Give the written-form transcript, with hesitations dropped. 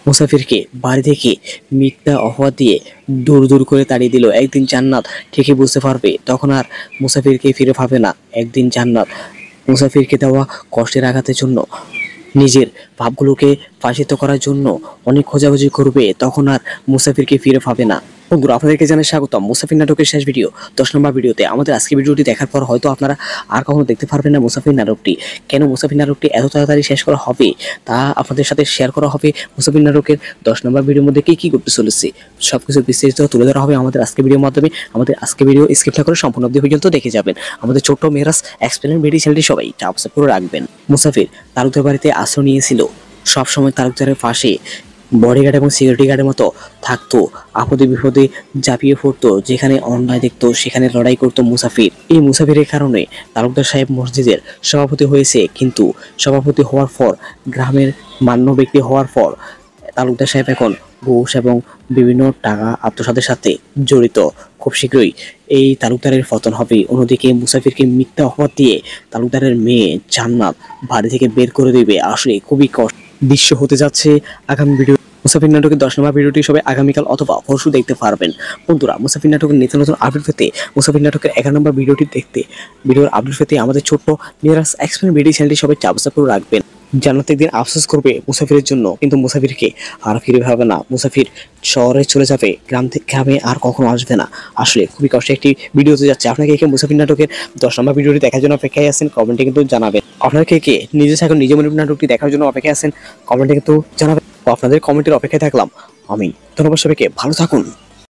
মুসাফিরকে বাড়ি থেকে মিথ্যা অপবাদ দিয়ে দূর দূর করে তাড়িয়ে দিল। একদিন জান্নাত ঠিকই বুঝতে পারবে, তখন আর মুসাফিরকে ফিরে পাবে না। একদিন জান্নাত মুসাফিরকে দেওয়া কষ্টের আঘাতের জন্য, নিজের ভাবগুলোকে ফাঁসিত করার জন্য অনেক খোঁজাখুঁজি করবে, তখন আর মুসাফিরকে ফিরে পাবে না। বন্ধুরা, আপনাদেরকে জানাই স্বাগতম মুসাফির নাটকের শেষ ভিডিও 10 নম্বর ভিডিওতে। আমাদের আজকে ভিডিওটি দেখার পর হয়তো আপনারা আর কখনো দেখতে পারবেন না মুসাফির নাটকটি। কেন মুসাফির নাটকটি এত তাড়াতাড়ি শেষ করা হবে তা আপনাদের সাথে শেয়ার করা হবে। মুসাফির নাটকের 10 নম্বর ভিডিওর মধ্যে কি করতে চলেছে সবকিছু বিস্তারিত তুলে ধরা হবে আমাদের আজকে ভিডিওর মাধ্যমে। আমাদের আজকে ভিডিও স্কিপ না করে সম্পূর্ণ অবধি পর্যন্ত দেখে যাবেন। আমাদের ছোট্ট মেহরাজ এক্সপ্লেন ভিডিও চ্যানেলটি সবাই সাবস্ক্রাইব করে রাখবেন। মুসাফির তালুকদার বাড়িতে আশ্রয় নিয়েছিল, সবসময় তালুকদারের পাশে বডিগার্ড এবং সিকিউরিটি গার্ডের মতো থাকতো। আপদে বিপদে ঝাঁপিয়ে পড়তো, যেখানে অন্যায় দেখতো সেখানে লড়াই করতো মুসাফির। এই মুসাফিরের কারণে তালুকদার সাহেব মসজিদের সভাপতি হয়েছে, কিন্তু সভাপতি হওয়ার পর, গ্রামের মান্য ব্যক্তি হওয়ার পর তালুকদার সাহেব এখন ঘুষ এবং বিভিন্ন টাকা আত্মসাতের সাথে জড়িত। খুব শীঘ্রই এই তালুকদারের পতন হবে। অন্যদিকে মুসাফিরকে মিথ্যা অপবাদ দিয়ে তালুকদারের মেয়ে জান্নাত বাড়ি থেকে বের করে দেবে। আসলে খুবই কষ্ট দৃশ্য হতে যাচ্ছে আগামী ভিডিও। মুসাফির নাটকের 10 নম্বর ভিডিওটি সবাই আগামীকাল অথবা পরশু দেখতে পারবেন। বন্ধুরা, মুসাফির নাটকের নিত্য নতুন আপডেট পেতে, মুসাফির নাটকের 11 নম্বর ভিডিওটি দেখতে, ভিডিওর আপডেট পেতে আমাদের ছোট্ট মেহরাজ এক্সপ্লেন ভিডিও চ্যানেলটি সবাই সাবস্ক্রাইব করে রাখবেন। জান্নাত একদিন আফসোস করবে মুসাফিরের জন্য, কিন্তু মুসাফিরকে আর ফিরে পাবে না। মুসাফির শহরে চলে যাবে, গ্রামে আর কখনো আসবে না। আসলে খুবই কষ্ট একটি ভিডিও হতে যাচ্ছে। আপনাকে কে মুসাফির নাটকের 10 নম্বর ভিডিওটি দেখার জন্য অপেক্ষায় আছেন কমেন্টে কিন্তু জানাবেন। আপনাকে কে নিজে থাকুন নিজে মনে নাটকটি দেখার জন্য অপেক্ষায় আছেন কমেন্টে কিন্তু জানাবেন। আপনাদের কমেন্টের অপেক্ষায় থাকলাম আমি। ধন্যবাদ সবাইকে, ভালো থাকুন।